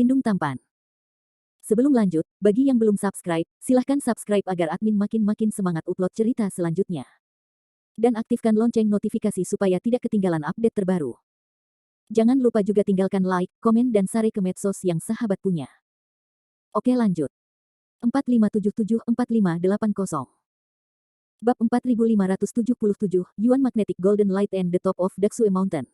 Pelindung tampan. Sebelum lanjut, bagi yang belum subscribe, silahkan subscribe agar admin makin semangat upload cerita selanjutnya. Dan aktifkan lonceng notifikasi supaya tidak ketinggalan update terbaru. Jangan lupa juga tinggalkan like, komen dan share ke medsos yang sahabat punya. Oke lanjut. 4577-4580. Bab 4577, Yuan Magnetic Golden Light and the Top of Daksue Mountain.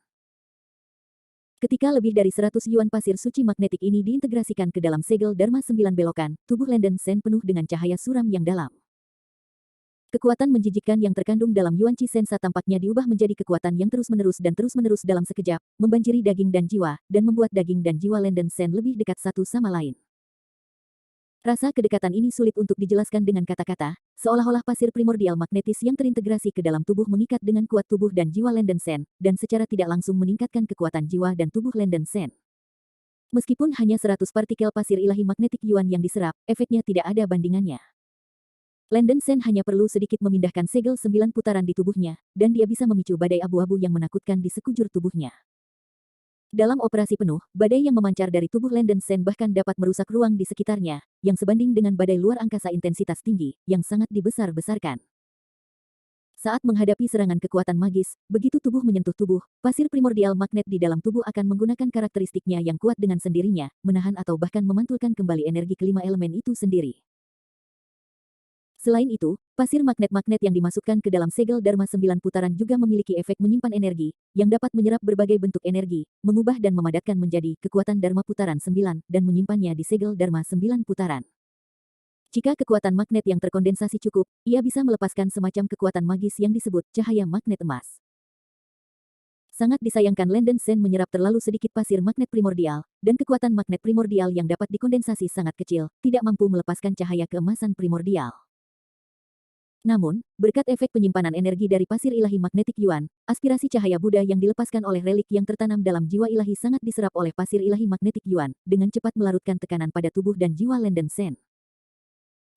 Ketika lebih dari 100 yuan pasir suci magnetik ini diintegrasikan ke dalam segel Dharma 9 belokan, tubuh Landen Sen penuh dengan cahaya suram yang dalam. Kekuatan menjijikkan yang terkandung dalam Yuan Chi Sensa tampaknya diubah menjadi kekuatan yang terus-menerus dalam sekejap, membanjiri daging dan jiwa, dan membuat daging dan jiwa Landen Sen lebih dekat satu sama lain. Rasa kedekatan ini sulit untuk dijelaskan dengan kata-kata, seolah-olah pasir primordial magnetis yang terintegrasi ke dalam tubuh mengikat dengan kuat tubuh dan jiwa Landen Sen, dan secara tidak langsung meningkatkan kekuatan jiwa dan tubuh Landen Sen. Meskipun hanya 100 partikel pasir ilahi magnetik Yuan yang diserap, efeknya tidak ada bandingannya. Landen Sen hanya perlu sedikit memindahkan segel 9 putaran di tubuhnya, dan dia bisa memicu badai abu-abu yang menakutkan di sekujur tubuhnya. Dalam operasi penuh, badai yang memancar dari tubuh Landen Sen bahkan dapat merusak ruang di sekitarnya, yang sebanding dengan badai luar angkasa intensitas tinggi, yang sangat dibesar-besarkan. Saat menghadapi serangan kekuatan magis, begitu tubuh menyentuh tubuh, pasir primordial magnet di dalam tubuh akan menggunakan karakteristiknya yang kuat dengan sendirinya, menahan atau bahkan memantulkan kembali energi kelima elemen itu sendiri. Selain itu, pasir magnet-magnet yang dimasukkan ke dalam segel Dharma 9 putaran juga memiliki efek menyimpan energi, yang dapat menyerap berbagai bentuk energi, mengubah dan memadatkan menjadi kekuatan Dharma putaran 9, dan menyimpannya di segel Dharma 9 putaran. Jika kekuatan magnet yang terkondensasi cukup, ia bisa melepaskan semacam kekuatan magis yang disebut cahaya magnet emas. Sangat disayangkan Landen Sen menyerap terlalu sedikit pasir magnet primordial, dan kekuatan magnet primordial yang dapat dikondensasi sangat kecil, tidak mampu melepaskan cahaya keemasan primordial. Namun, berkat efek penyimpanan energi dari pasir ilahi magnetik Yuan, aspirasi cahaya Buddha yang dilepaskan oleh relik yang tertanam dalam jiwa ilahi sangat diserap oleh pasir ilahi magnetik Yuan, dengan cepat melarutkan tekanan pada tubuh dan jiwa Landen Sen.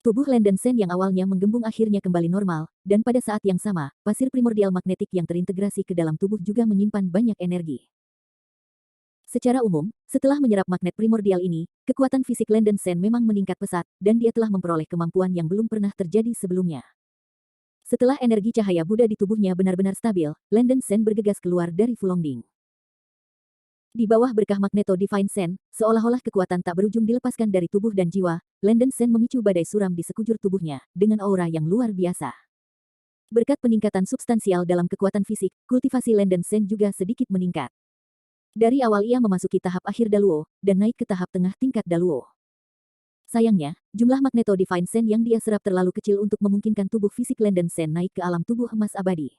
Tubuh Landen Sen yang awalnya menggembung akhirnya kembali normal, dan pada saat yang sama, pasir primordial magnetik yang terintegrasi ke dalam tubuh juga menyimpan banyak energi. Secara umum, setelah menyerap magnet primordial ini, kekuatan fisik Landen Sen memang meningkat pesat, dan dia telah memperoleh kemampuan yang belum pernah terjadi sebelumnya. Setelah energi cahaya Buddha di tubuhnya benar-benar stabil, Landen Sen bergegas keluar dari Fulongding. Di bawah berkah Magneto Divine Sen, seolah-olah kekuatan tak berujung dilepaskan dari tubuh dan jiwa, Landen Sen memicu badai suram di sekujur tubuhnya, dengan aura yang luar biasa. Berkat peningkatan substansial dalam kekuatan fisik, kultivasi Landen Sen juga sedikit meningkat. Dari awal ia memasuki tahap akhir Daluo, dan naik ke tahap tengah tingkat Daluo. Sayangnya, jumlah Magneto Divine Sen yang dia serap terlalu kecil untuk memungkinkan tubuh fisik Landen Sen naik ke alam tubuh emas abadi.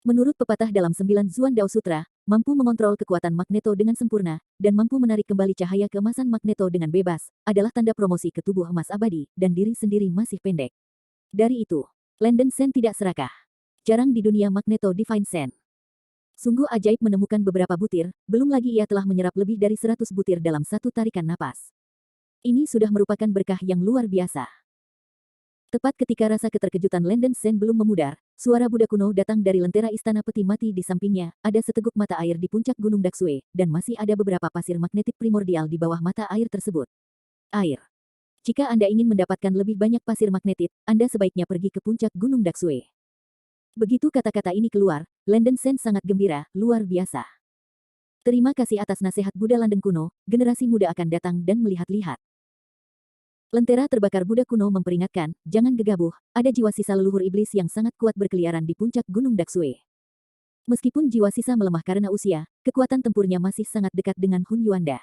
Menurut pepatah dalam 9 Zuan Dao Sutra, mampu mengontrol kekuatan Magneto dengan sempurna, dan mampu menarik kembali cahaya keemasan Magneto dengan bebas, adalah tanda promosi ke tubuh emas abadi, dan diri sendiri masih pendek. Dari itu, Landen Sen tidak serakah. Jarang di dunia Magneto Divine Sen. Sungguh ajaib menemukan beberapa butir, belum lagi ia telah menyerap lebih dari 100 butir dalam satu tarikan napas. Ini sudah merupakan berkah yang luar biasa. Tepat ketika rasa keterkejutan Landen Sen belum memudar, suara Buddha kuno datang dari lentera istana peti mati di sampingnya, ada seteguk mata air di puncak Gunung Daksue, dan masih ada beberapa pasir magnetik primordial di bawah mata air tersebut. Air. Jika Anda ingin mendapatkan lebih banyak pasir magnetit, Anda sebaiknya pergi ke puncak Gunung Daksue. Begitu kata-kata ini keluar, Landen Sen sangat gembira, luar biasa. Terima kasih atas nasihat Buddha Landen kuno, generasi muda akan datang dan melihat-lihat. Lentera terbakar Buddha kuno memperingatkan, jangan gegabah, ada jiwa sisa leluhur iblis yang sangat kuat berkeliaran di puncak Gunung Daksue. Meskipun jiwa sisa melemah karena usia, kekuatan tempurnya masih sangat dekat dengan Hun Yuanda.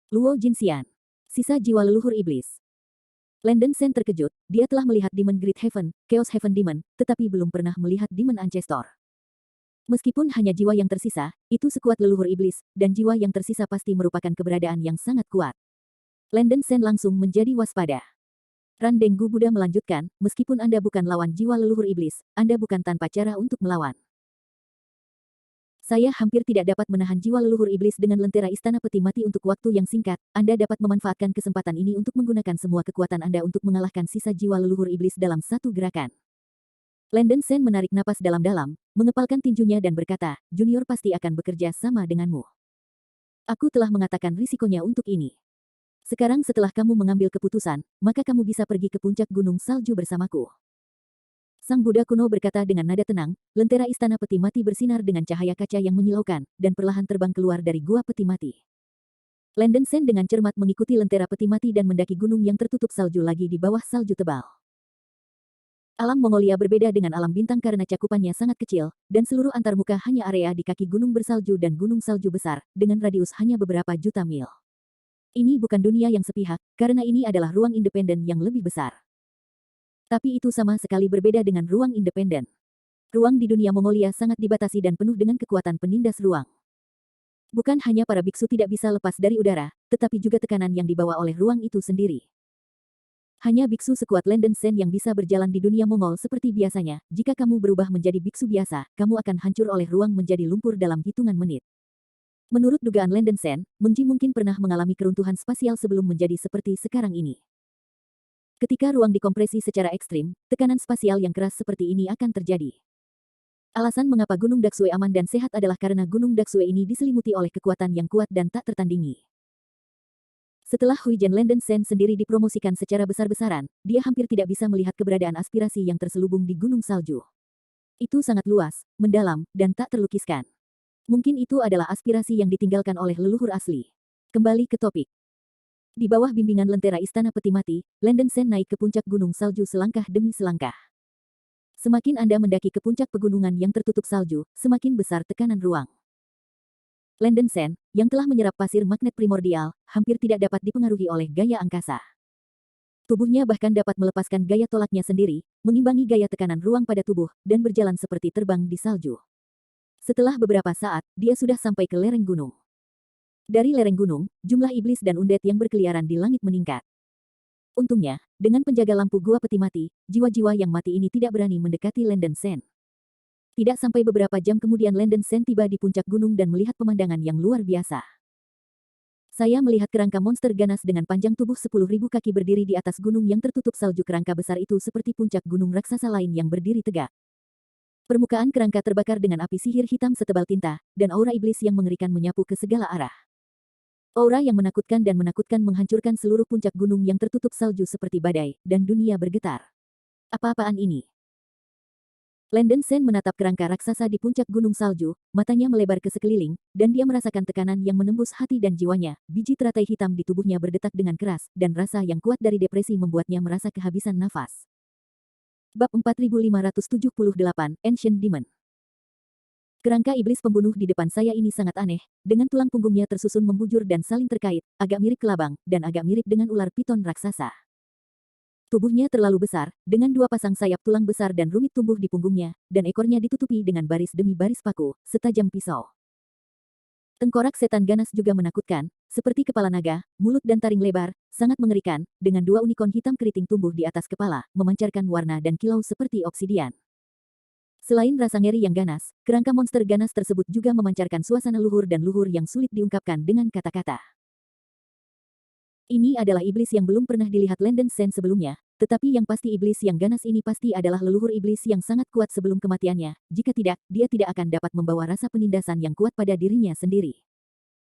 Luo Jinxian. Sisa jiwa leluhur iblis. Landen Sen terkejut, dia telah melihat Demon Great Heaven, Chaos Heaven Demon, tetapi belum pernah melihat Demon Ancestor. Meskipun hanya jiwa yang tersisa, itu sekuat leluhur iblis, dan jiwa yang tersisa pasti merupakan keberadaan yang sangat kuat. Landen Sen langsung menjadi waspada. Randenggu Buddha melanjutkan, meskipun Anda bukan lawan jiwa leluhur iblis, Anda bukan tanpa cara untuk melawan. Saya hampir tidak dapat menahan jiwa leluhur iblis dengan lentera istana peti mati untuk waktu yang singkat. Anda dapat memanfaatkan kesempatan ini untuk menggunakan semua kekuatan Anda untuk mengalahkan sisa jiwa leluhur iblis dalam satu gerakan. Landen Sen menarik napas dalam-dalam, mengepalkan tinjunya dan berkata, junior pasti akan bekerja sama denganmu. Aku telah mengatakan risikonya untuk ini. Sekarang setelah kamu mengambil keputusan, maka kamu bisa pergi ke puncak gunung salju bersamaku. Sang Buddha kuno berkata dengan nada tenang, lentera istana peti mati bersinar dengan cahaya kaca yang menyilaukan, dan perlahan terbang keluar dari gua peti mati. Landen Sen dengan cermat mengikuti lentera peti mati dan mendaki gunung yang tertutup salju lagi di bawah salju tebal. Alam Mongolia berbeda dengan alam bintang karena cakupannya sangat kecil, dan seluruh antarmuka hanya area di kaki gunung bersalju dan gunung salju besar, dengan radius hanya beberapa juta mil. Ini bukan dunia yang sepihak, karena ini adalah ruang independen yang lebih besar. Tapi itu sama sekali berbeda dengan ruang independen. Ruang di dunia Mongolia sangat dibatasi dan penuh dengan kekuatan penindas ruang. Bukan hanya para biksu tidak bisa lepas dari udara, tetapi juga tekanan yang dibawa oleh ruang itu sendiri. Hanya biksu sekuat Landen Sen yang bisa berjalan di dunia Mongol seperti biasanya. Jika kamu berubah menjadi biksu biasa, kamu akan hancur oleh ruang menjadi lumpur dalam hitungan menit. Menurut dugaan Landen Sen, Mengji mungkin pernah mengalami keruntuhan spasial sebelum menjadi seperti sekarang ini. Ketika ruang dikompresi secara ekstrim, tekanan spasial yang keras seperti ini akan terjadi. Alasan mengapa Gunung Daksue aman dan sehat adalah karena Gunung Daksue ini diselimuti oleh kekuatan yang kuat dan tak tertandingi. Setelah Huijen Landen Sen sendiri dipromosikan secara besar-besaran, dia hampir tidak bisa melihat keberadaan aspirasi yang terselubung di gunung salju. Itu sangat luas, mendalam, dan tak terlukiskan. Mungkin itu adalah aspirasi yang ditinggalkan oleh leluhur asli. Kembali ke topik. Di bawah bimbingan lentera istana peti mati, Landen Sen naik ke puncak gunung salju selangkah demi selangkah. Semakin Anda mendaki ke puncak pegunungan yang tertutup salju, semakin besar tekanan ruang. Landen Sen, yang telah menyerap pasir magnet primordial, hampir tidak dapat dipengaruhi oleh gaya angkasa. Tubuhnya bahkan dapat melepaskan gaya tolaknya sendiri, mengimbangi gaya tekanan ruang pada tubuh, dan berjalan seperti terbang di salju. Setelah beberapa saat, dia sudah sampai ke lereng gunung. Dari lereng gunung, jumlah iblis dan undead yang berkeliaran di langit meningkat. Untungnya, dengan penjaga lampu gua peti mati, jiwa-jiwa yang mati ini tidak berani mendekati Landen Sen. Tidak sampai beberapa jam kemudian Landen Sen tiba di puncak gunung dan melihat pemandangan yang luar biasa. Saya melihat kerangka monster ganas dengan panjang tubuh 10.000 kaki berdiri di atas gunung yang tertutup salju. Kerangka besar itu seperti puncak gunung raksasa lain yang berdiri tegak. Permukaan kerangka terbakar dengan api sihir hitam setebal tinta, dan aura iblis yang mengerikan menyapu ke segala arah. Aura yang menakutkan dan menakutkan menghancurkan seluruh puncak gunung yang tertutup salju seperti badai, dan dunia bergetar. Apa-apaan ini? Landen Sen menatap kerangka raksasa di puncak gunung salju, matanya melebar ke sekeliling, dan dia merasakan tekanan yang menembus hati dan jiwanya. Biji teratai hitam di tubuhnya berdetak dengan keras, dan rasa yang kuat dari depresi membuatnya merasa kehabisan nafas. Bab 4578, Ancient Demon. Kerangka iblis pembunuh di depan saya ini sangat aneh, dengan tulang punggungnya tersusun membujur dan saling terkait, agak mirip kelabang, dan agak mirip dengan ular piton raksasa. Tubuhnya terlalu besar, dengan dua pasang sayap tulang besar dan rumit tumbuh di punggungnya, dan ekornya ditutupi dengan baris demi baris paku, setajam pisau. Tengkorak setan ganas juga menakutkan, seperti kepala naga, mulut dan taring lebar, sangat mengerikan, dengan dua unicorn hitam keriting tumbuh di atas kepala, memancarkan warna dan kilau seperti oksidian. Selain rasa ngeri yang ganas, kerangka monster ganas tersebut juga memancarkan suasana luhur dan luhur yang sulit diungkapkan dengan kata-kata. Ini adalah iblis yang belum pernah dilihat Landen Sen sebelumnya, tetapi yang pasti iblis yang ganas ini pasti adalah leluhur iblis yang sangat kuat sebelum kematiannya, jika tidak, dia tidak akan dapat membawa rasa penindasan yang kuat pada dirinya sendiri.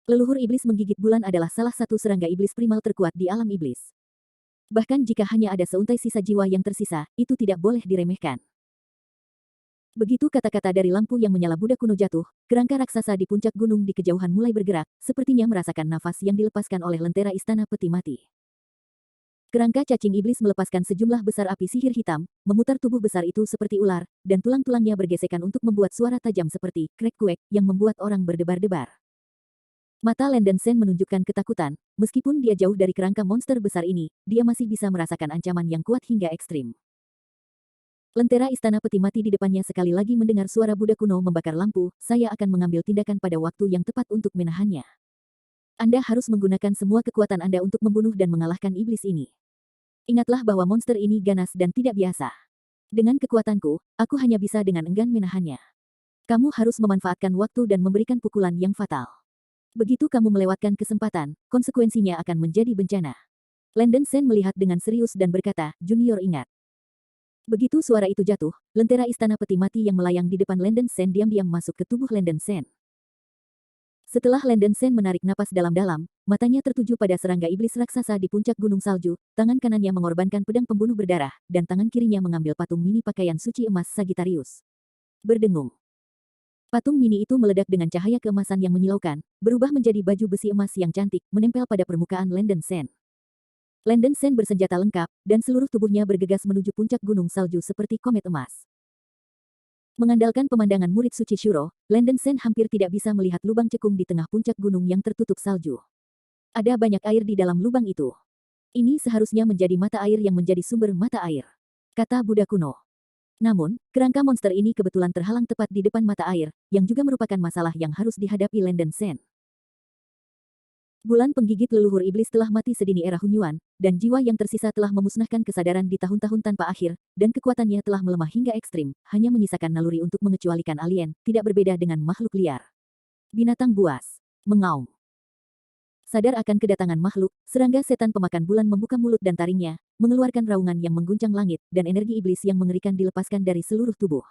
Leluhur iblis menggigit bulan adalah salah satu serangga iblis primal terkuat di alam iblis. Bahkan jika hanya ada seuntai sisa jiwa yang tersisa, itu tidak boleh diremehkan. Begitu kata-kata dari lampu yang menyala Buddha kuno jatuh, kerangka raksasa di puncak gunung di kejauhan mulai bergerak, sepertinya merasakan nafas yang dilepaskan oleh lentera istana peti mati. Kerangka cacing iblis melepaskan sejumlah besar api sihir hitam, memutar tubuh besar itu seperti ular, dan tulang-tulangnya bergesekan untuk membuat suara tajam seperti krek-kuek yang membuat orang berdebar-debar. Mata Landen Sen menunjukkan ketakutan, meskipun dia jauh dari kerangka monster besar ini, dia masih bisa merasakan ancaman yang kuat hingga ekstrim. Lentera istana peti mati di depannya sekali lagi mendengar suara Buddha kuno membakar lampu, saya akan mengambil tindakan pada waktu yang tepat untuk menahannya. Anda harus menggunakan semua kekuatan Anda untuk membunuh dan mengalahkan iblis ini. Ingatlah bahwa monster ini ganas dan tidak biasa. Dengan kekuatanku, aku hanya bisa dengan enggan menahannya. Kamu harus memanfaatkan waktu dan memberikan pukulan yang fatal. Begitu kamu melewatkan kesempatan, konsekuensinya akan menjadi bencana. Landen Sen melihat dengan serius dan berkata, Junior ingat. Begitu suara itu jatuh, lentera istana peti mati yang melayang di depan Landen Sen diam-diam masuk ke tubuh Landen Sen. Setelah Landen Sen menarik napas dalam-dalam, matanya tertuju pada serangga iblis raksasa di puncak gunung salju, tangan kanannya mengorbankan pedang pembunuh berdarah, dan tangan kirinya mengambil patung mini pakaian suci emas Sagittarius. Berdengung. Patung mini itu meledak dengan cahaya keemasan yang menyilaukan, berubah menjadi baju besi emas yang cantik, menempel pada permukaan Landen Sen. Landen Sen bersenjata lengkap, dan seluruh tubuhnya bergegas menuju puncak gunung salju seperti komet emas. Mengandalkan pemandangan murid suci Shuro, Landen Sen hampir tidak bisa melihat lubang cekung di tengah puncak gunung yang tertutup salju. Ada banyak air di dalam lubang itu. Ini seharusnya menjadi mata air yang menjadi sumber mata air, kata Buddha kuno. Namun, kerangka monster ini kebetulan terhalang tepat di depan mata air, yang juga merupakan masalah yang harus dihadapi Landen Sen. Bulan penggigit leluhur iblis telah mati sedini era Hunyuan, dan jiwa yang tersisa telah memusnahkan kesadaran di tahun-tahun tanpa akhir, dan kekuatannya telah melemah hingga ekstrim, hanya menyisakan naluri untuk mengecualikan alien, tidak berbeda dengan makhluk liar. Binatang buas. Mengaum. Sadar akan kedatangan makhluk, serangga setan pemakan bulan membuka mulut dan taringnya, mengeluarkan raungan yang mengguncang langit, dan energi iblis yang mengerikan dilepaskan dari seluruh tubuh.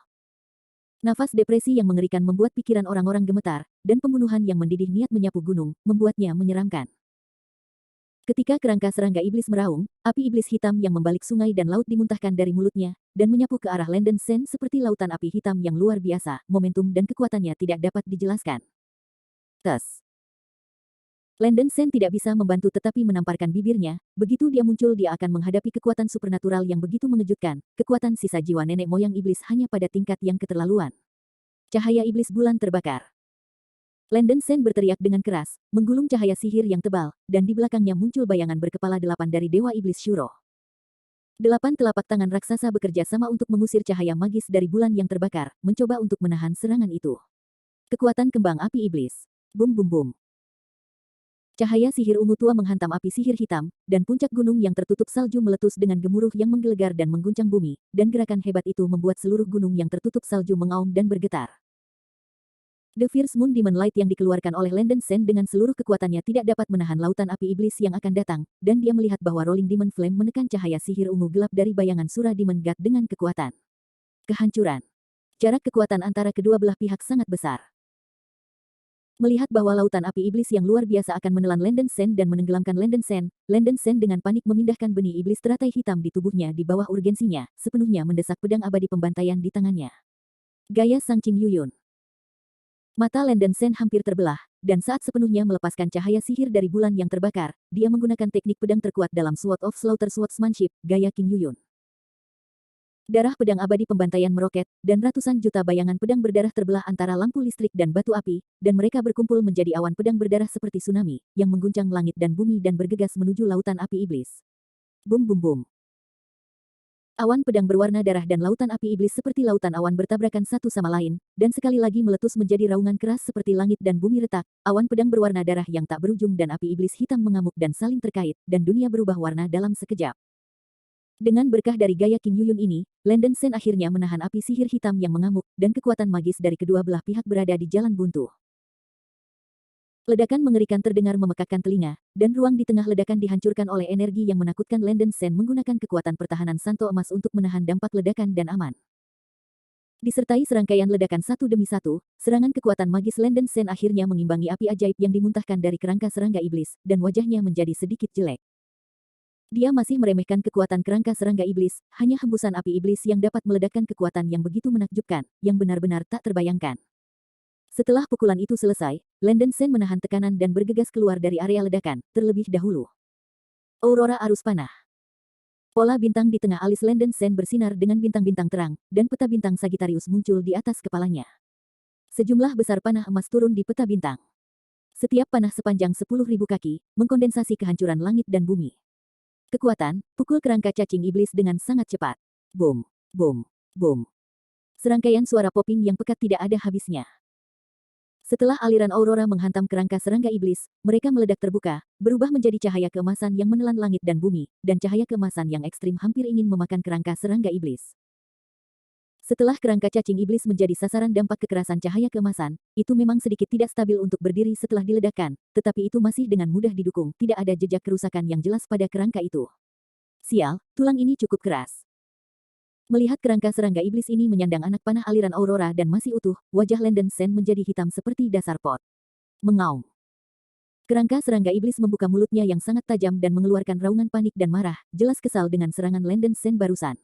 Nafas depresi yang mengerikan membuat pikiran orang-orang gemetar, dan pembunuhan yang mendidih niat menyapu gunung, membuatnya menyeramkan. Ketika kerangka serangga iblis meraung, api iblis hitam yang membalik sungai dan laut dimuntahkan dari mulutnya, dan menyapu ke arah Landen Sen seperti lautan api hitam yang luar biasa, momentum dan kekuatannya tidak dapat dijelaskan. Tes. Landen Sen tidak bisa membantu tetapi menamparkan bibirnya, begitu dia muncul dia akan menghadapi kekuatan supernatural yang begitu mengejutkan, kekuatan sisa jiwa nenek moyang iblis hanya pada tingkat yang keterlaluan. Cahaya iblis bulan terbakar. Landen Sen berteriak dengan keras, menggulung cahaya sihir yang tebal, dan di belakangnya muncul bayangan berkepala 8 dari Dewa Iblis Shuro. 8 telapak tangan raksasa bekerja sama untuk mengusir cahaya magis dari bulan yang terbakar, mencoba untuk menahan serangan itu. Kekuatan kembang api iblis. Bum bum bum. Cahaya sihir ungu tua menghantam api sihir hitam, dan puncak gunung yang tertutup salju meletus dengan gemuruh yang menggelegar dan mengguncang bumi, dan gerakan hebat itu membuat seluruh gunung yang tertutup salju mengaum dan bergetar. The Fierce Moon Demon Light yang dikeluarkan oleh Landen Sen dengan seluruh kekuatannya tidak dapat menahan lautan api iblis yang akan datang, dan dia melihat bahwa Rolling Demon Flame menekan cahaya sihir ungu gelap dari bayangan Surah Demon God dengan kekuatan. Kehancuran. Jarak kekuatan antara kedua belah pihak sangat besar. Melihat bahwa lautan api iblis yang luar biasa akan menelan Landen Sen dan menenggelamkan Landen Sen dengan panik memindahkan benih iblis teratai hitam di tubuhnya di bawah urgensinya, sepenuhnya mendesak pedang abadi pembantaian di tangannya. Gaya Sang Qing Yuyun. Mata Landen Sen hampir terbelah, dan saat sepenuhnya melepaskan cahaya sihir dari bulan yang terbakar, dia menggunakan teknik pedang terkuat dalam Sword of Slaughter Swordsmanship, gaya Qing Yuyun. Darah pedang abadi pembantaian meroket, dan ratusan juta bayangan pedang berdarah terbelah antara lampu listrik dan batu api, dan mereka berkumpul menjadi awan pedang berdarah seperti tsunami, yang mengguncang langit dan bumi dan bergegas menuju lautan api iblis. Bum bum bum. Awan pedang berwarna darah dan lautan api iblis seperti lautan awan bertabrakan satu sama lain, dan sekali lagi meletus menjadi raungan keras seperti langit dan bumi retak, awan pedang berwarna darah yang tak berujung dan api iblis hitam mengamuk dan saling terkait, dan dunia berubah warna dalam sekejap. Dengan berkah dari gaya Qing Yuyun ini, Landen Sen akhirnya menahan api sihir hitam yang mengamuk, dan kekuatan magis dari kedua belah pihak berada di jalan buntu. Ledakan mengerikan terdengar memekakkan telinga, dan ruang di tengah ledakan dihancurkan oleh energi yang menakutkan. Landen Sen menggunakan kekuatan pertahanan Santo Emas untuk menahan dampak ledakan dan aman. Disertai serangkaian ledakan satu demi satu, serangan kekuatan magis Landen Sen akhirnya mengimbangi api ajaib yang dimuntahkan dari kerangka serangga iblis, dan wajahnya menjadi sedikit jelek. Dia masih meremehkan kekuatan kerangka serangga iblis, hanya hembusan api iblis yang dapat meledakkan kekuatan yang begitu menakjubkan, yang benar-benar tak terbayangkan. Setelah pukulan itu selesai, Landen Sen menahan tekanan dan bergegas keluar dari area ledakan, terlebih dahulu. Aurora arus panah. Pola bintang di tengah alis Landen Sen bersinar dengan bintang-bintang terang, dan peta bintang Sagittarius muncul di atas kepalanya. Sejumlah besar panah emas turun di peta bintang. Setiap panah sepanjang 10.000 kaki, mengkondensasi kehancuran langit dan bumi. Kekuatan, pukul kerangka cacing iblis dengan sangat cepat. Boom, boom, boom. Serangkaian suara popping yang pekat tidak ada habisnya. Setelah aliran aurora menghantam kerangka serangga iblis, mereka meledak terbuka, berubah menjadi cahaya keemasan yang menelan langit dan bumi, dan cahaya keemasan yang ekstrim hampir ingin memakan kerangka serangga iblis. Setelah kerangka cacing iblis menjadi sasaran dampak kekerasan cahaya keemasan, itu memang sedikit tidak stabil untuk berdiri setelah diledakkan, tetapi itu masih dengan mudah didukung, tidak ada jejak kerusakan yang jelas pada kerangka itu. Sial, tulang ini cukup keras. Melihat kerangka serangga iblis ini menyandang anak panah aliran aurora dan masih utuh, wajah Landen Sen menjadi hitam seperti dasar pot. Mengaum. Kerangka serangga iblis membuka mulutnya yang sangat tajam dan mengeluarkan raungan panik dan marah, jelas kesal dengan serangan Landen Sen barusan.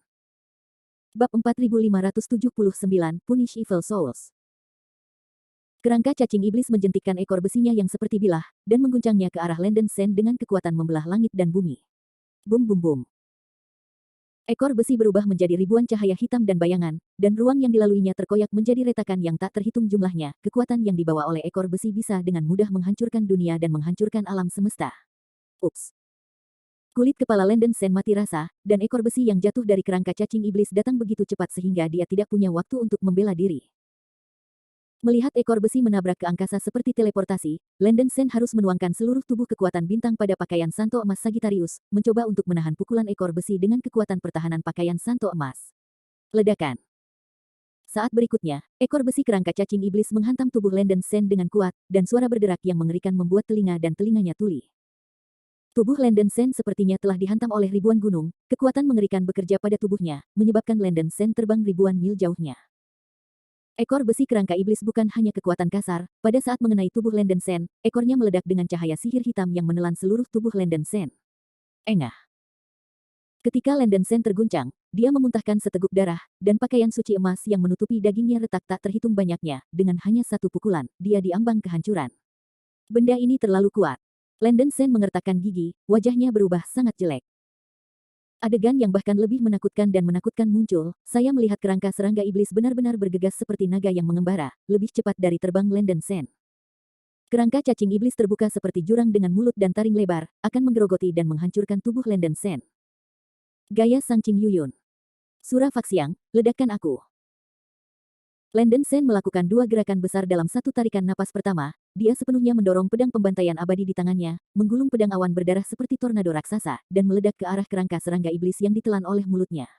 Bab 4579, Punish Evil Souls. Kerangka cacing iblis menjentikkan ekor besinya yang seperti bilah, dan mengguncangnya ke arah Landen Sen dengan kekuatan membelah langit dan bumi. Bum bum bum. Ekor besi berubah menjadi ribuan cahaya hitam dan bayangan, dan ruang yang dilaluinya terkoyak menjadi retakan yang tak terhitung jumlahnya. Kekuatan yang dibawa oleh ekor besi bisa dengan mudah menghancurkan dunia dan menghancurkan alam semesta. Ups. Kulit kepala Landen Sen mati rasa, dan ekor besi yang jatuh dari kerangka cacing iblis datang begitu cepat sehingga dia tidak punya waktu untuk membela diri. Melihat ekor besi menabrak ke angkasa seperti teleportasi, Landen Sen harus menuangkan seluruh tubuh kekuatan bintang pada pakaian Santo Emas Sagittarius, mencoba untuk menahan pukulan ekor besi dengan kekuatan pertahanan pakaian Santo Emas. Ledakan. Saat berikutnya, ekor besi kerangka cacing iblis menghantam tubuh Landen Sen dengan kuat, dan suara berderak yang mengerikan membuat telinga dan telinganya tuli. Tubuh Landen Sen sepertinya telah dihantam oleh ribuan gunung, kekuatan mengerikan bekerja pada tubuhnya, menyebabkan Landen Sen terbang ribuan mil jauhnya. Ekor besi kerangka iblis bukan hanya kekuatan kasar, pada saat mengenai tubuh Landen Sen, ekornya meledak dengan cahaya sihir hitam yang menelan seluruh tubuh Landen Sen. Engah. Ketika Landen Sen terguncang, dia memuntahkan seteguk darah, dan pakaian suci emas yang menutupi dagingnya retak tak terhitung banyaknya, dengan hanya satu pukulan, dia diambang kehancuran. Benda ini terlalu kuat. Landen Sen mengertakkan gigi, wajahnya berubah sangat jelek. Adegan yang bahkan lebih menakutkan dan menakutkan muncul, saya melihat kerangka serangga iblis benar-benar bergegas seperti naga yang mengembara, lebih cepat dari terbang Landen Sen. Kerangka cacing iblis terbuka seperti jurang dengan mulut dan taring lebar, akan menggerogoti dan menghancurkan tubuh Landen Sen. Gaya Sang Qing Yuyun. Surah Faksiang, ledakkan aku. Landen Sen melakukan dua gerakan besar dalam satu tarikan napas pertama, dia sepenuhnya mendorong pedang pembantaian abadi di tangannya, menggulung pedang awan berdarah seperti tornado raksasa, dan meledak ke arah kerangka serangga iblis yang ditelan oleh mulutnya.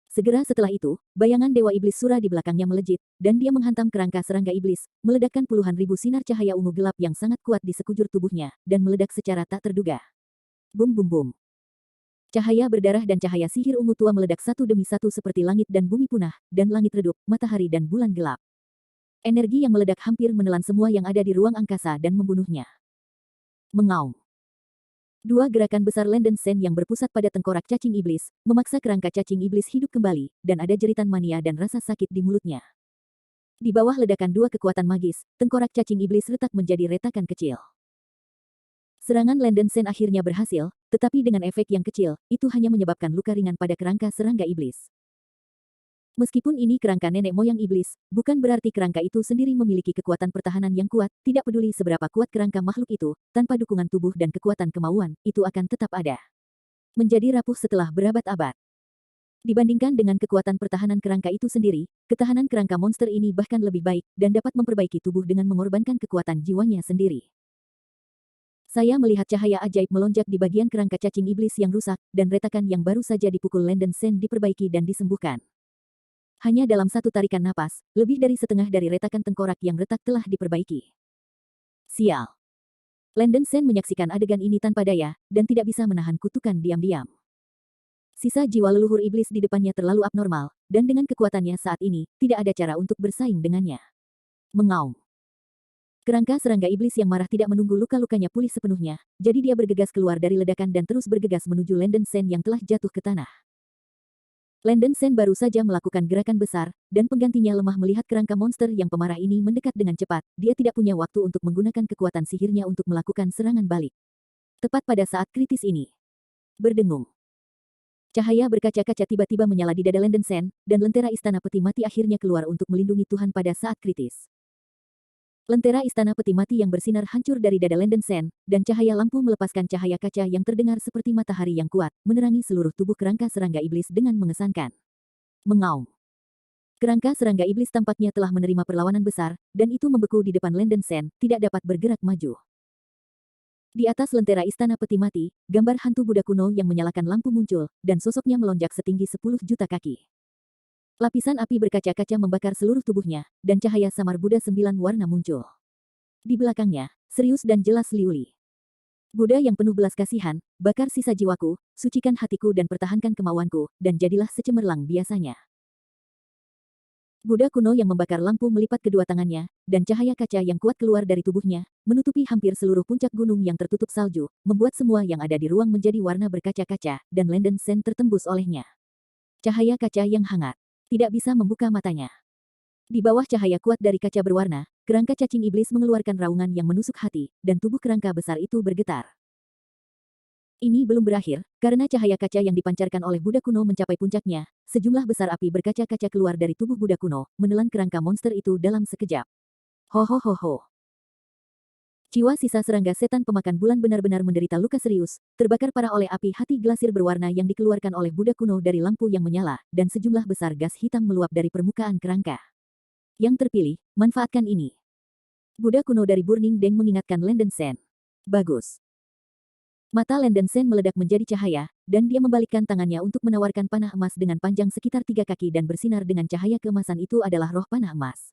Segera setelah itu, bayangan Dewa Iblis Surah di belakangnya melejit, dan dia menghantam kerangka serangga iblis, meledakkan puluhan ribu sinar cahaya ungu gelap yang sangat kuat di sekujur tubuhnya, dan meledak secara tak terduga. Bum bum bum. Cahaya berdarah dan cahaya sihir ungu tua meledak satu demi satu seperti langit dan bumi punah, dan langit redup, matahari dan bulan gelap. Energi yang meledak hampir menelan semua yang ada di ruang angkasa dan membunuhnya. Mengaum. Dua gerakan besar Landen Sen yang berpusat pada tengkorak cacing iblis, memaksa kerangka cacing iblis hidup kembali, dan ada jeritan mania dan rasa sakit di mulutnya. Di bawah ledakan dua kekuatan magis, tengkorak cacing iblis retak menjadi retakan kecil. Serangan Landen Sen akhirnya berhasil, tetapi dengan efek yang kecil, itu hanya menyebabkan luka ringan pada kerangka serangga iblis. Meskipun ini kerangka nenek moyang iblis, bukan berarti kerangka itu sendiri memiliki kekuatan pertahanan yang kuat, tidak peduli seberapa kuat kerangka makhluk itu, tanpa dukungan tubuh dan kekuatan kemauan, itu akan tetap ada. Menjadi rapuh setelah berabad-abad. Dibandingkan dengan kekuatan pertahanan kerangka itu sendiri, ketahanan kerangka monster ini bahkan lebih baik, dan dapat memperbaiki tubuh dengan mengorbankan kekuatan jiwanya sendiri. Saya melihat cahaya ajaib melonjak di bagian kerangka cacing iblis yang rusak, dan retakan yang baru saja dipukul Landen Sen diperbaiki dan disembuhkan. Hanya dalam satu tarikan napas, lebih dari setengah dari retakan tengkorak yang retak telah diperbaiki. Sial. Landen Sen menyaksikan adegan ini tanpa daya, dan tidak bisa menahan kutukan diam-diam. Sisa jiwa leluhur iblis di depannya terlalu abnormal, dan dengan kekuatannya saat ini, tidak ada cara untuk bersaing dengannya. Mengaum. Kerangka serangga iblis yang marah tidak menunggu luka-lukanya pulih sepenuhnya, jadi dia bergegas keluar dari ledakan dan terus bergegas menuju Landen Sen yang telah jatuh ke tanah. Landen Sen baru saja melakukan gerakan besar, dan penggantinya lemah melihat kerangka monster yang pemarah ini mendekat dengan cepat. Dia tidak punya waktu untuk menggunakan kekuatan sihirnya untuk melakukan serangan balik. Tepat pada saat kritis ini. Berdengung. Cahaya berkaca-kaca tiba-tiba menyala di dada Landen Sen, dan lentera istana peti mati akhirnya keluar untuk melindungi Tuhan pada saat kritis. Lentera istana peti mati yang bersinar hancur dari dada Landen Sen, dan cahaya lampu melepaskan cahaya kaca yang terdengar seperti matahari yang kuat, menerangi seluruh tubuh kerangka serangga iblis dengan mengesankan. Mengaum. Kerangka serangga iblis tampaknya telah menerima perlawanan besar, dan itu membeku di depan Landen Sen, tidak dapat bergerak maju. Di atas lentera istana peti mati, gambar hantu Buddha kuno yang menyalakan lampu muncul, dan sosoknya melonjak setinggi 10 juta kaki. Lapisan api berkaca-kaca membakar seluruh tubuhnya, dan cahaya samar Buddha 9 warna muncul. Di belakangnya, serius dan jelas Liuli. Buddha yang penuh belas kasihan, bakar sisa jiwaku, sucikan hatiku dan pertahankan kemauanku, dan jadilah secemerlang biasanya. Buddha kuno yang membakar lampu melipat kedua tangannya, dan cahaya kaca yang kuat keluar dari tubuhnya, menutupi hampir seluruh puncak gunung yang tertutup salju, membuat semua yang ada di ruang menjadi warna berkaca-kaca, dan Landen Sen tertembus olehnya. Cahaya kaca yang hangat. Tidak bisa membuka matanya. Di bawah cahaya kuat dari kaca berwarna, kerangka cacing iblis mengeluarkan raungan yang menusuk hati, dan tubuh kerangka besar itu bergetar. Ini belum berakhir, karena cahaya kaca yang dipancarkan oleh Buddha kuno mencapai puncaknya, sejumlah besar api berkaca-kaca keluar dari tubuh Buddha kuno, menelan kerangka monster itu dalam sekejap. Ho ho ho ho. Jiwa sisa serangga setan pemakan bulan benar-benar menderita luka serius, terbakar parah oleh api hati glasir berwarna yang dikeluarkan oleh Buddha kuno dari lampu yang menyala, dan sejumlah besar gas hitam meluap dari permukaan kerangka. Yang terpilih, manfaatkan ini. Buddha kuno dari Burning Deng mengingatkan Landen Sen. Bagus. Mata Landen Sen meledak menjadi cahaya, dan dia membalikkan tangannya untuk menawarkan panah emas dengan panjang sekitar 3 kaki dan bersinar dengan cahaya keemasan. Itu adalah roh panah emas.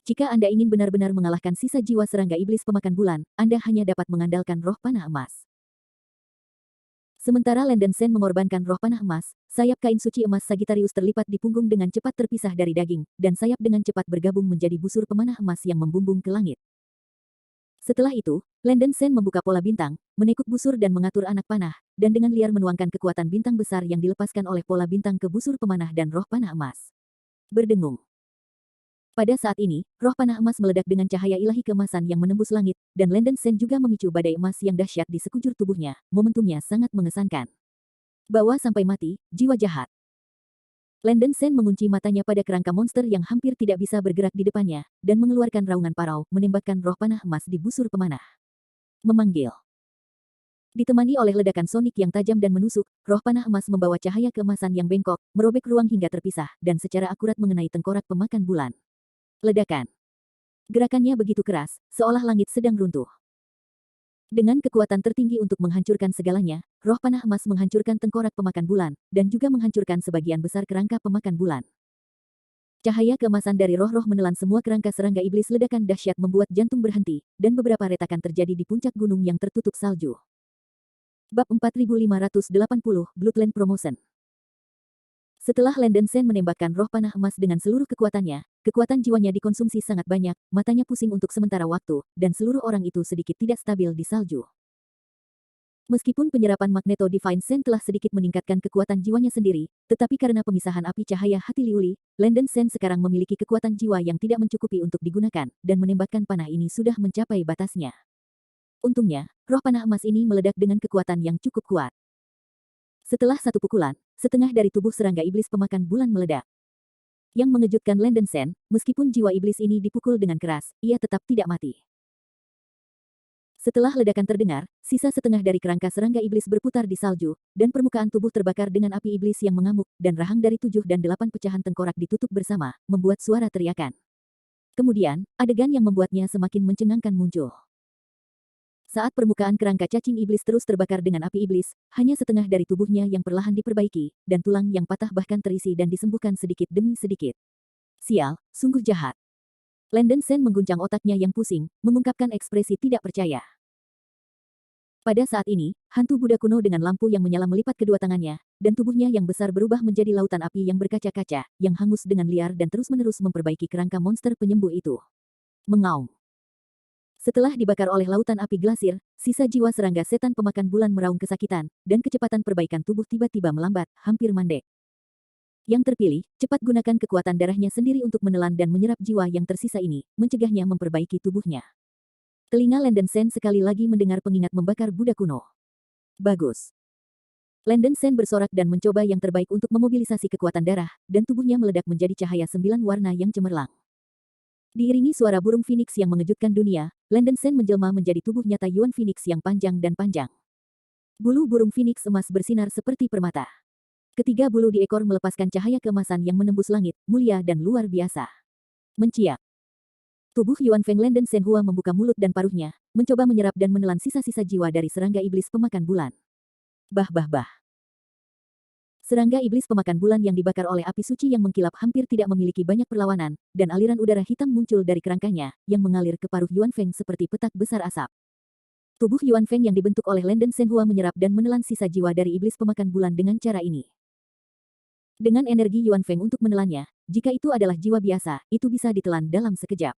Jika Anda ingin benar-benar mengalahkan sisa jiwa serangga iblis pemakan bulan, Anda hanya dapat mengandalkan roh panah emas. Sementara Landen Sen mengorbankan roh panah emas, sayap kain suci emas Sagittarius terlipat di punggung dengan cepat terpisah dari daging, dan sayap dengan cepat bergabung menjadi busur pemanah emas yang membumbung ke langit. Setelah itu, Landen Sen membuka pola bintang, menekuk busur dan mengatur anak panah, dan dengan liar menuangkan kekuatan bintang besar yang dilepaskan oleh pola bintang ke busur pemanah dan roh panah emas. Berdengung. Pada saat ini, roh panah emas meledak dengan cahaya ilahi keemasan yang menembus langit, dan Landen Sen juga memicu badai emas yang dahsyat di sekujur tubuhnya. Momentumnya sangat mengesankan. Bawa sampai mati, jiwa jahat. Landen Sen mengunci matanya pada kerangka monster yang hampir tidak bisa bergerak di depannya, dan mengeluarkan raungan parau, menembakkan roh panah emas di busur pemanah. Memanggil. Ditemani oleh ledakan sonik yang tajam dan menusuk, roh panah emas membawa cahaya keemasan yang bengkok, merobek ruang hingga terpisah, dan secara akurat mengenai tengkorak pemakan bulan. Ledakan. Gerakannya begitu keras, seolah langit sedang runtuh. Dengan kekuatan tertinggi untuk menghancurkan segalanya, roh panah emas menghancurkan tengkorak pemakan bulan, dan juga menghancurkan sebagian besar kerangka pemakan bulan. Cahaya keemasan dari roh-roh menelan semua kerangka serangga iblis. Ledakan dahsyat membuat jantung berhenti, dan beberapa retakan terjadi di puncak gunung yang tertutup salju. Bab 4580, Bloodland Promotion. Setelah Landen Sen menembakkan roh panah emas dengan seluruh kekuatannya, kekuatan jiwanya dikonsumsi sangat banyak, matanya pusing untuk sementara waktu, dan seluruh orang itu sedikit tidak stabil di salju. Meskipun penyerapan Magneto Divine Sen telah sedikit meningkatkan kekuatan jiwanya sendiri, tetapi karena pemisahan api cahaya hati Liuli, Landen Sen sekarang memiliki kekuatan jiwa yang tidak mencukupi untuk digunakan, dan menembakkan panah ini sudah mencapai batasnya. Untungnya, roh panah emas ini meledak dengan kekuatan yang cukup kuat. Setelah satu pukulan, setengah dari tubuh serangga iblis pemakan bulan meledak. Yang mengejutkan Landen Sen, meskipun jiwa iblis ini dipukul dengan keras, ia tetap tidak mati. Setelah ledakan terdengar, sisa setengah dari kerangka serangga iblis berputar di salju, dan permukaan tubuh terbakar dengan api iblis yang mengamuk, dan rahang dari 7 dan 8 pecahan tengkorak ditutup bersama, membuat suara teriakan. Kemudian, adegan yang membuatnya semakin mencengangkan muncul. Saat permukaan kerangka cacing iblis terus terbakar dengan api iblis, hanya setengah dari tubuhnya yang perlahan diperbaiki, dan tulang yang patah bahkan terisi dan disembuhkan sedikit demi sedikit. Sial, sungguh jahat. Landen Sen mengguncang otaknya yang pusing, mengungkapkan ekspresi tidak percaya. Pada saat ini, hantu Buddha kuno dengan lampu yang menyala melipat kedua tangannya, dan tubuhnya yang besar berubah menjadi lautan api yang berkaca-kaca, yang hangus dengan liar dan terus-menerus memperbaiki kerangka monster penyembuh itu. Mengaum. Setelah dibakar oleh lautan api glasir, sisa jiwa serangga setan pemakan bulan meraung kesakitan, dan kecepatan perbaikan tubuh tiba-tiba melambat, hampir mandek. Yang terpilih, cepat gunakan kekuatan darahnya sendiri untuk menelan dan menyerap jiwa yang tersisa ini, mencegahnya memperbaiki tubuhnya. Telinga Landen Sen sekali lagi mendengar pengingat membakar Buddha kuno. Bagus. Landen Sen bersorak dan mencoba yang terbaik untuk memobilisasi kekuatan darah, dan tubuhnya meledak menjadi cahaya 9 warna yang cemerlang. Diiringi suara burung Phoenix yang mengejutkan dunia, Landen Sen menjelma menjadi tubuh nyata Yuan Phoenix yang panjang dan panjang. Bulu burung Phoenix emas bersinar seperti permata. Ketiga bulu di ekor melepaskan cahaya keemasan yang menembus langit, mulia dan luar biasa. Menciak. Tubuh Yuan Feng Landen Sen Hua membuka mulut dan paruhnya, mencoba menyerap dan menelan sisa-sisa jiwa dari serangga iblis pemakan bulan. Bah bah bah. Serangga iblis pemakan bulan yang dibakar oleh api suci yang mengkilap hampir tidak memiliki banyak perlawanan, dan aliran udara hitam muncul dari kerangkanya, yang mengalir ke paruh Yuan Feng seperti petak besar asap. Tubuh Yuan Feng yang dibentuk oleh Landen Sen Hua menyerap dan menelan sisa jiwa dari iblis pemakan bulan dengan cara ini. Dengan energi Yuan Feng untuk menelannya, jika itu adalah jiwa biasa, itu bisa ditelan dalam sekejap.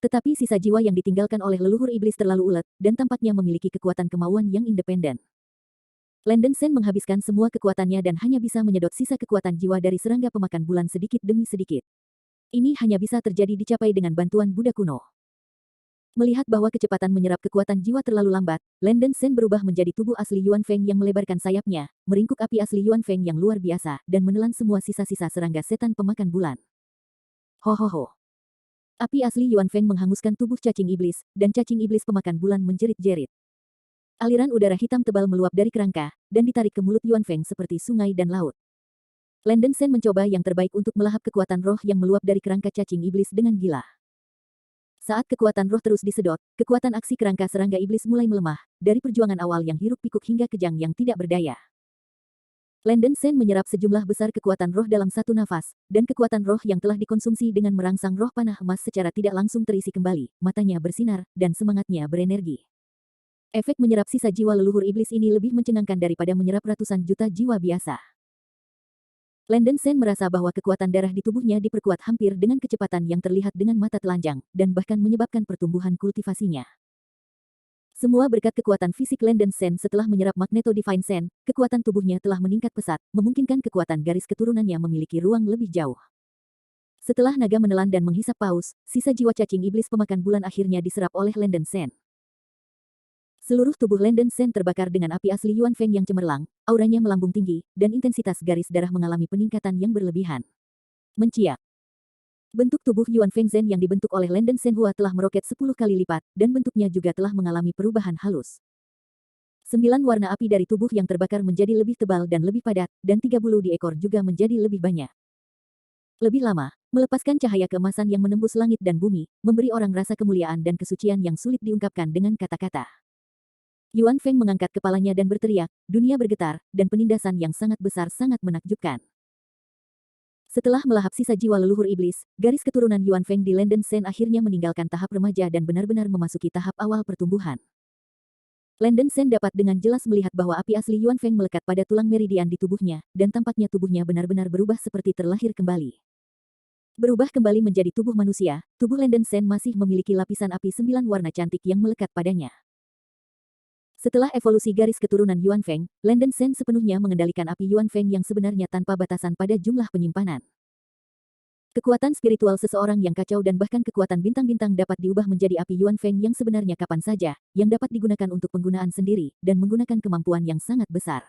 Tetapi sisa jiwa yang ditinggalkan oleh leluhur iblis terlalu ulet, dan tampaknya memiliki kekuatan kemauan yang independen. Landen Sen menghabiskan semua kekuatannya dan hanya bisa menyedot sisa kekuatan jiwa dari serangga pemakan bulan sedikit demi sedikit. Ini hanya bisa terjadi dicapai dengan bantuan Buddha kuno. Melihat bahwa kecepatan menyerap kekuatan jiwa terlalu lambat, Landen Sen berubah menjadi tubuh asli Yuan Feng yang melebarkan sayapnya, meringkuk api asli Yuan Feng yang luar biasa, dan menelan semua sisa-sisa serangga setan pemakan bulan. Ho. Api asli Yuan Feng menghanguskan tubuh cacing iblis, dan cacing iblis pemakan bulan menjerit-jerit. Aliran udara hitam tebal meluap dari kerangka, dan ditarik ke mulut Yuan Feng seperti sungai dan laut. Landen Sen mencoba yang terbaik untuk melahap kekuatan roh yang meluap dari kerangka cacing iblis dengan gila. Saat kekuatan roh terus disedot, kekuatan aksi kerangka serangga iblis mulai melemah, dari perjuangan awal yang hiruk-pikuk hingga kejang yang tidak berdaya. Landen Sen menyerap sejumlah besar kekuatan roh dalam satu nafas, dan kekuatan roh yang telah dikonsumsi dengan merangsang roh panah emas secara tidak langsung terisi kembali, matanya bersinar, dan semangatnya berenergi. Efek menyerap sisa jiwa leluhur iblis ini lebih mencengangkan daripada menyerap ratusan juta jiwa biasa. Landen Sen merasa bahwa kekuatan darah di tubuhnya diperkuat hampir dengan kecepatan yang terlihat dengan mata telanjang, dan bahkan menyebabkan pertumbuhan kultivasinya. Semua berkat kekuatan fisik Landen Sen setelah menyerap Magneto Divine Sen, kekuatan tubuhnya telah meningkat pesat, memungkinkan kekuatan garis keturunannya memiliki ruang lebih jauh. Setelah naga menelan dan menghisap paus, sisa jiwa cacing iblis pemakan bulan akhirnya diserap oleh Landen Sen. Seluruh tubuh Landen Sen terbakar dengan api asli Yuan Feng yang cemerlang, auranya melambung tinggi, dan intensitas garis darah mengalami peningkatan yang berlebihan. Menciak. Bentuk tubuh Yuan Feng Zhen yang dibentuk oleh Landen Sen Hua telah meroket 10 kali lipat, dan bentuknya juga telah mengalami perubahan halus. 9 warna api dari tubuh yang terbakar menjadi lebih tebal dan lebih padat, dan 3 bulu di ekor juga menjadi lebih banyak. Lebih lama, melepaskan cahaya keemasan yang menembus langit dan bumi, memberi orang rasa kemuliaan dan kesucian yang sulit diungkapkan dengan kata-kata. Yuan Feng mengangkat kepalanya dan berteriak, dunia bergetar, dan penindasan yang sangat besar sangat menakjubkan. Setelah melahap sisa jiwa leluhur iblis, garis keturunan Yuan Feng di Landen Sen akhirnya meninggalkan tahap remaja dan benar-benar memasuki tahap awal pertumbuhan. Landen Sen dapat dengan jelas melihat bahwa api asli Yuan Feng melekat pada tulang meridian di tubuhnya, dan tampaknya tubuhnya benar-benar berubah seperti terlahir kembali. Berubah kembali menjadi tubuh manusia, tubuh Landen Sen masih memiliki lapisan api 9 warna cantik yang melekat padanya. Setelah evolusi garis keturunan Yuan Feng, Landen Sen sepenuhnya mengendalikan api Yuan Feng yang sebenarnya tanpa batasan pada jumlah penyimpanan. Kekuatan spiritual seseorang yang kacau dan bahkan kekuatan bintang-bintang dapat diubah menjadi api Yuan Feng yang sebenarnya kapan saja, yang dapat digunakan untuk penggunaan sendiri, dan menggunakan kemampuan yang sangat besar.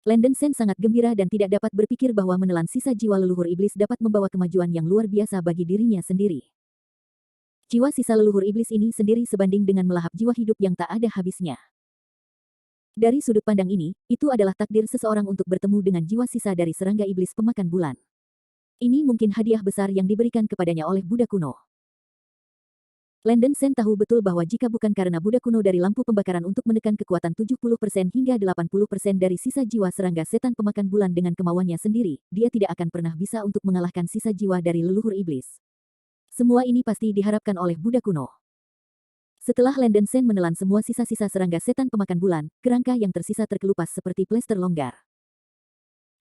Landen Sen sangat gembira dan tidak dapat berpikir bahwa menelan sisa jiwa leluhur iblis dapat membawa kemajuan yang luar biasa bagi dirinya sendiri. Jiwa sisa leluhur iblis ini sendiri sebanding dengan melahap jiwa hidup yang tak ada habisnya. Dari sudut pandang ini, itu adalah takdir seseorang untuk bertemu dengan jiwa sisa dari serangga iblis pemakan bulan. Ini mungkin hadiah besar yang diberikan kepadanya oleh Buddha kuno. Landen Sen tahu betul bahwa jika bukan karena Buddha kuno dari lampu pembakaran untuk menekan kekuatan 70% hingga 80% dari sisa jiwa serangga setan pemakan bulan dengan kemauannya sendiri, dia tidak akan pernah bisa untuk mengalahkan sisa jiwa dari leluhur iblis. Semua ini pasti diharapkan oleh Buddha kuno. Setelah Landen Sen menelan semua sisa-sisa serangga setan pemakan bulan, kerangka yang tersisa terkelupas seperti plester longgar.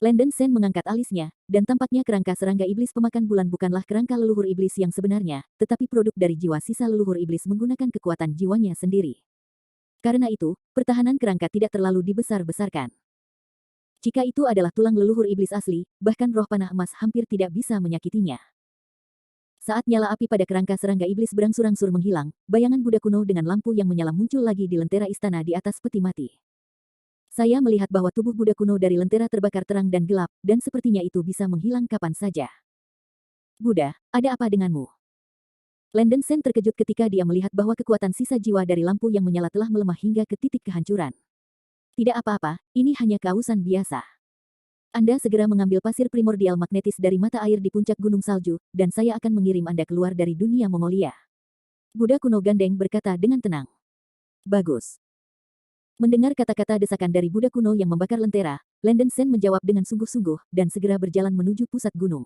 Landen Sen mengangkat alisnya, dan tampaknya kerangka serangga iblis pemakan bulan bukanlah kerangka leluhur iblis yang sebenarnya, tetapi produk dari jiwa sisa leluhur iblis menggunakan kekuatan jiwanya sendiri. Karena itu, pertahanan kerangka tidak terlalu dibesar-besarkan. Jika itu adalah tulang leluhur iblis asli, bahkan roh panah emas hampir tidak bisa menyakitinya. Saat nyala api pada kerangka serangga iblis berangsur-angsur menghilang, bayangan Buddha kuno dengan lampu yang menyala muncul lagi di lentera istana di atas peti mati. Saya melihat bahwa tubuh Buddha kuno dari lentera terbakar terang dan gelap, dan sepertinya itu bisa menghilang kapan saja. Buddha, ada apa denganmu? Landen Sen terkejut ketika dia melihat bahwa kekuatan sisa jiwa dari lampu yang menyala telah melemah hingga ke titik kehancuran. Tidak apa-apa, ini hanya keausan biasa. Anda segera mengambil pasir primordial magnetis dari mata air di puncak gunung salju, dan saya akan mengirim Anda keluar dari dunia Mongolia. Buddha kuno gandeng berkata dengan tenang. Bagus. Mendengar kata-kata desakan dari Buddha kuno yang membakar lentera, Landen Sen menjawab dengan sungguh-sungguh, dan segera berjalan menuju pusat gunung.